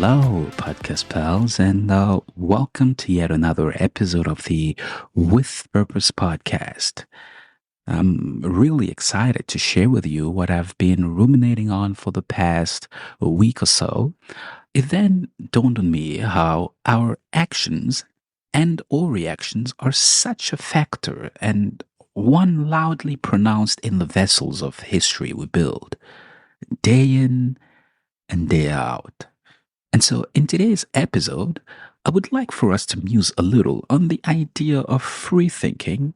Hello, podcast pals, and welcome to yet another episode of the With Purpose podcast. I'm really excited to share with you what I've been ruminating on for the past week or so. It then dawned on me how our actions and or reactions are such a factor and one loudly pronounced in the vessels of history we build, day in and day out. And so, in today's episode, I would like for us to muse a little on the idea of free thinking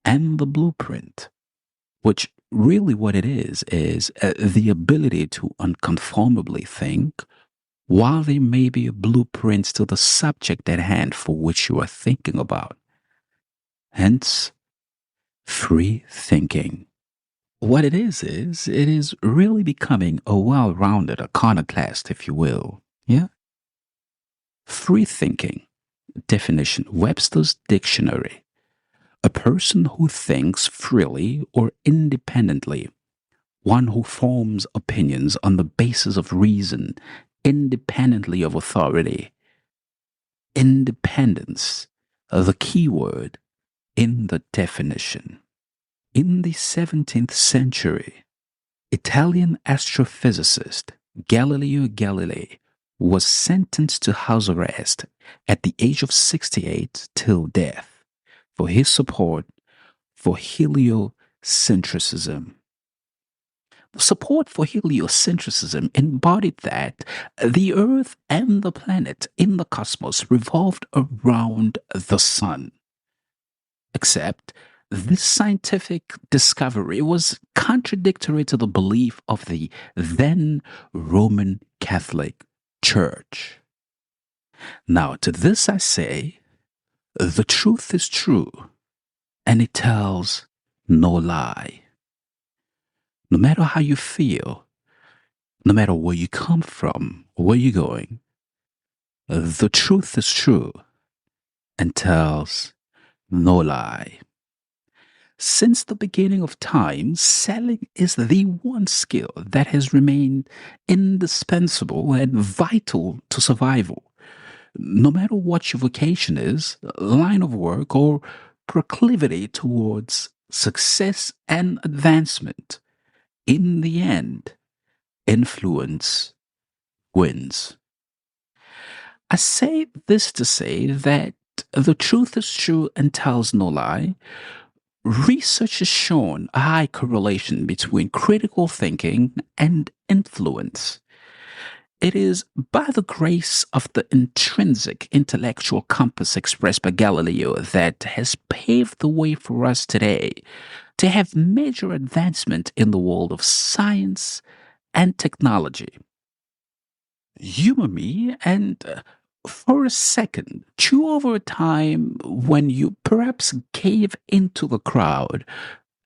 and the blueprint, which really what it is the ability to unconformably think while there may be a blueprint to the subject at hand for which you are thinking about. Hence, free thinking. What it is really becoming a well rounded iconoclast, if you will. Yeah? Free thinking. Definition Webster's Dictionary. A person who thinks freely or independently. One who forms opinions on the basis of reason, independently of authority. Independence, the key word in the definition. In the 17th century, Italian astrophysicist Galileo Galilei was sentenced to house arrest at the age of 68 till death for his support for heliocentrism. The support for heliocentrism embodied that the Earth and the planet in the cosmos revolved around the sun. Except this scientific discovery was contradictory to the belief of the then Roman Catholic Church. Now, to this I say, the truth is true, and it tells no lie. No matter how you feel, no matter where you come from, or where you're going, the truth is true and tells no lie. Since the beginning of time, selling is the one skill that has remained indispensable and vital to survival. No matter what your vocation is, line of work, or proclivity towards success and advancement, in the end, influence wins. I say this to say that the truth is true and tells no lie. Research has shown a high correlation between critical thinking and influence. It is by the grace of the intrinsic intellectual compass expressed by Galileo that has paved the way for us today to have major advancement in the world of science and technology. Humor me and for a second, chew over a time when you perhaps gave into the crowd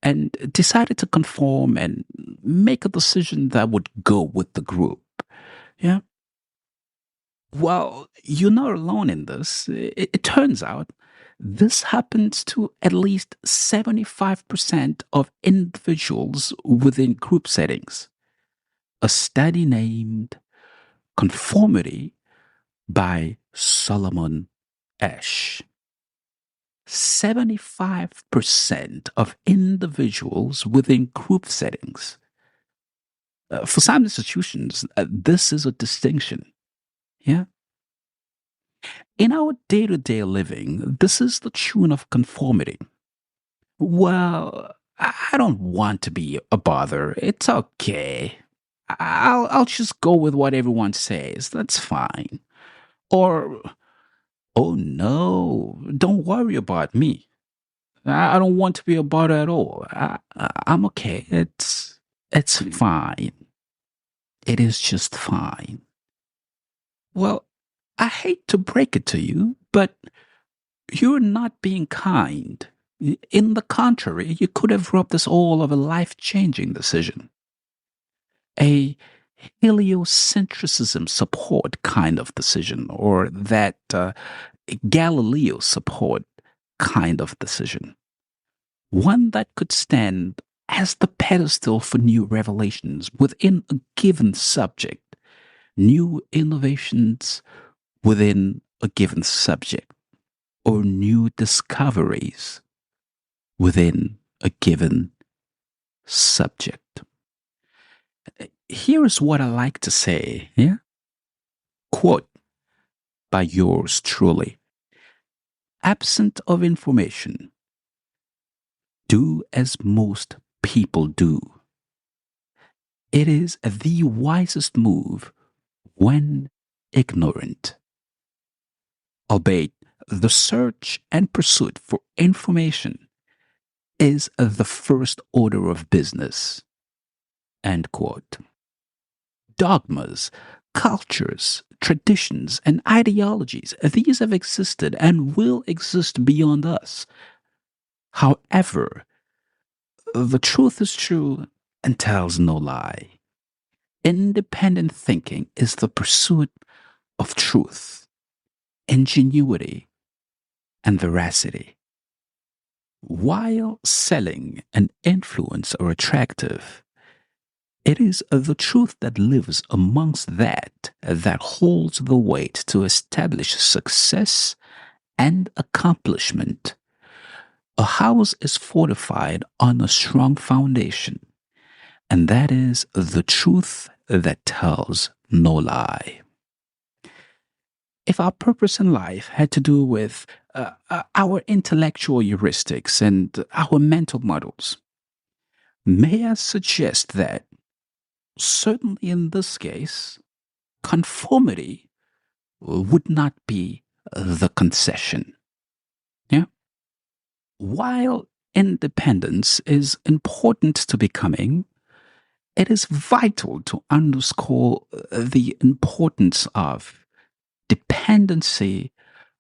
and decided to conform and make a decision that would go with the group. Yeah? Well, you're not alone in this. It turns out this happens to at least 75% of individuals within group settings. A study named Conformity by Solomon Asch. 75% of individuals within group settings. For some institutions, this is a distinction. Yeah? In our day to day living, this is the tune of conformity. Well, I don't want to be a bother. It's okay. I'll just go with what everyone says. That's fine. Or, oh no, don't worry about me. I don't want to be a bother at all. I'm okay. It's fine. It is just fine. Well, I hate to break it to you, but you're not being kind. In the contrary, you could have robbed us all of a life-changing decision. A heliocentrism support kind of decision, or that Galileo support kind of decision. One that could stand as the pedestal for new revelations within a given subject, new innovations within a given subject, or new discoveries within a given subject. Here's what I like to say, yeah? Quote by yours truly. Absent of information, do as most people do. It is the wisest move when ignorant. Albeit, the search and pursuit for information is the first order of business. End quote. Dogmas, cultures, traditions, and ideologies, these have existed and will exist beyond us. However, the truth is true and tells no lie. Independent thinking is the pursuit of truth, ingenuity, and veracity. While selling and influence are attractive, it is the truth that lives amongst that holds the weight to establish success and accomplishment. A house is fortified on a strong foundation, and that is the truth that tells no lie. If our purpose in life had to do with our intellectual heuristics and our mental models, may I suggest that, certainly in this case, conformity would not be the concession. Yeah? While independence is important to becoming, it is vital to underscore the importance of dependency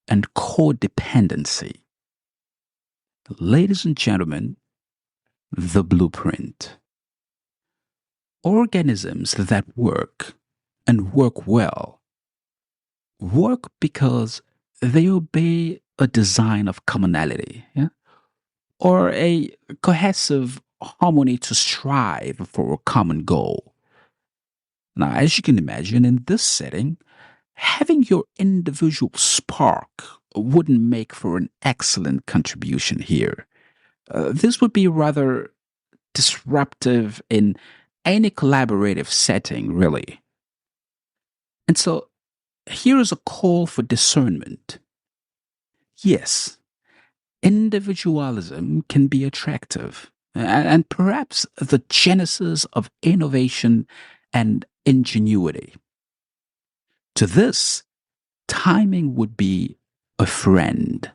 and codependency. Ladies and gentlemen, the blueprint. Organisms that work and work well work because they obey a design of commonality, yeah? Or a cohesive harmony to strive for a common goal. Now, as you can imagine, in this setting, having your individual spark wouldn't make for an excellent contribution here. This would be rather disruptive in any collaborative setting, really. And so, here is a call for discernment. Yes, individualism can be attractive, and perhaps the genesis of innovation and ingenuity. To this, timing would be a friend,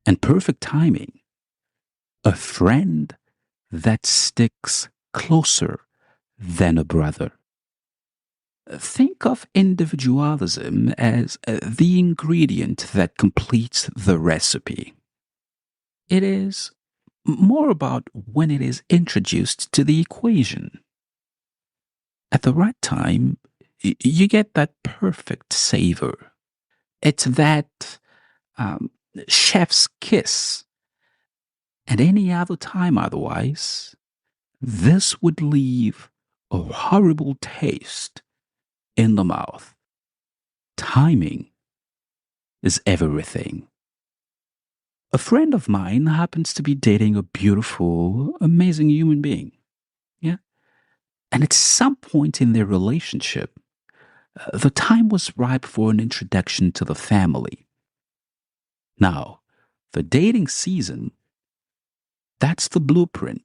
and perfect timing, a friend that sticks closer than a brother. Think of individualism as the ingredient that completes the recipe. It is more about when it is introduced to the equation. At the right time, you get that perfect savor. It's that chef's kiss. At any other time, otherwise, this would leave a horrible taste in the mouth. Timing is everything. A friend of mine happens to be dating a beautiful, amazing human being. Yeah. And at some point in their relationship, the time was ripe for an introduction to the family. Now, the dating season, that's the blueprint.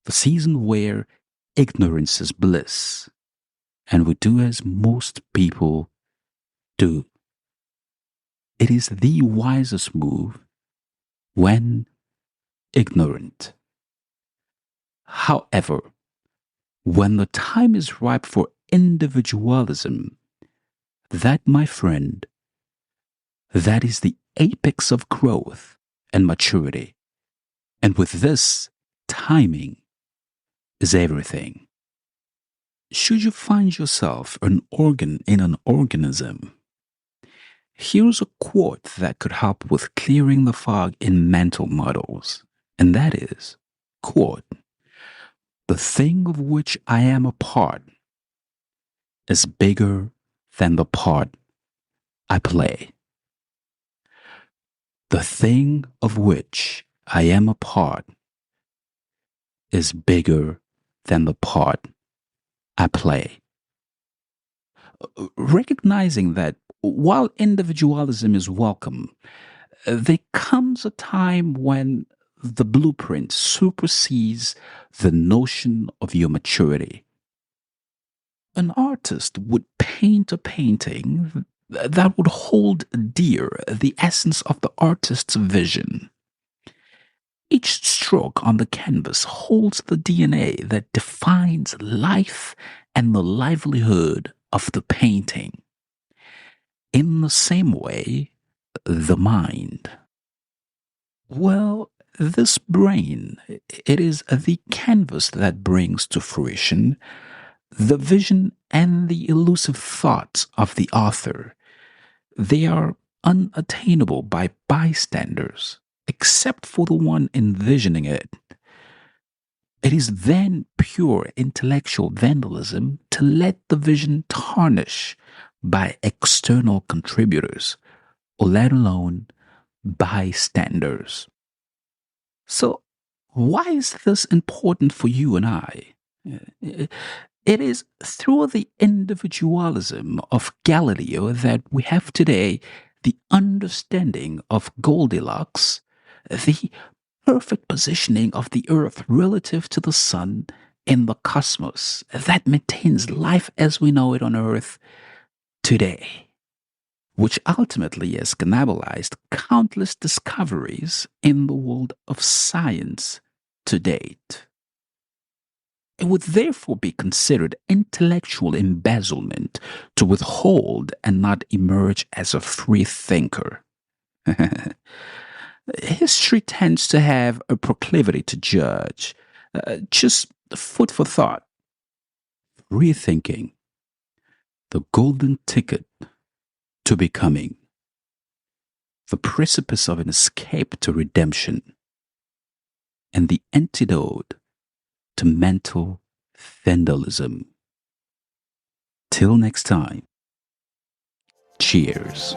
The season where ignorance is bliss, and we do as most people do. It is the wisest move when ignorant. However, when the time is ripe for individualism, that, my friend, that is the apex of growth and maturity. And with this, timing is everything. Should you find yourself an organ in an organism, here's a quote that could help with clearing the fog in mental models, and that is, quote, "The thing of which I am a part is bigger than the part I play. The thing of which I am a part is bigger than the part I play. Recognizing that while individualism is welcome, there comes a time when the blueprint supersedes the notion of your maturity. An artist would paint a painting that would hold dear the essence of the artist's vision. Each stroke on the canvas holds the DNA that defines life and the livelihood of the painting. In the same way, the mind. Well, this brain, it is the canvas that brings to fruition the vision and the elusive thoughts of the author. They are unattainable by bystanders, except for the one envisioning it. It is then pure intellectual vandalism to let the vision tarnish by external contributors, or let alone bystanders. So, why is this important for you and I? It is through the individualism of Galileo that we have today the understanding of Goldilocks, the perfect positioning of the earth relative to the sun in the cosmos that maintains life as we know it on earth today, which ultimately has cannibalized countless discoveries in the world of science to date. It would therefore be considered intellectual embezzlement to withhold and not emerge as a free thinker. History tends to have a proclivity to judge. Just food for thought. Free thinking, the golden ticket to becoming, the precipice of an escape to redemption, and the antidote to mental vandalism. Till next time, cheers.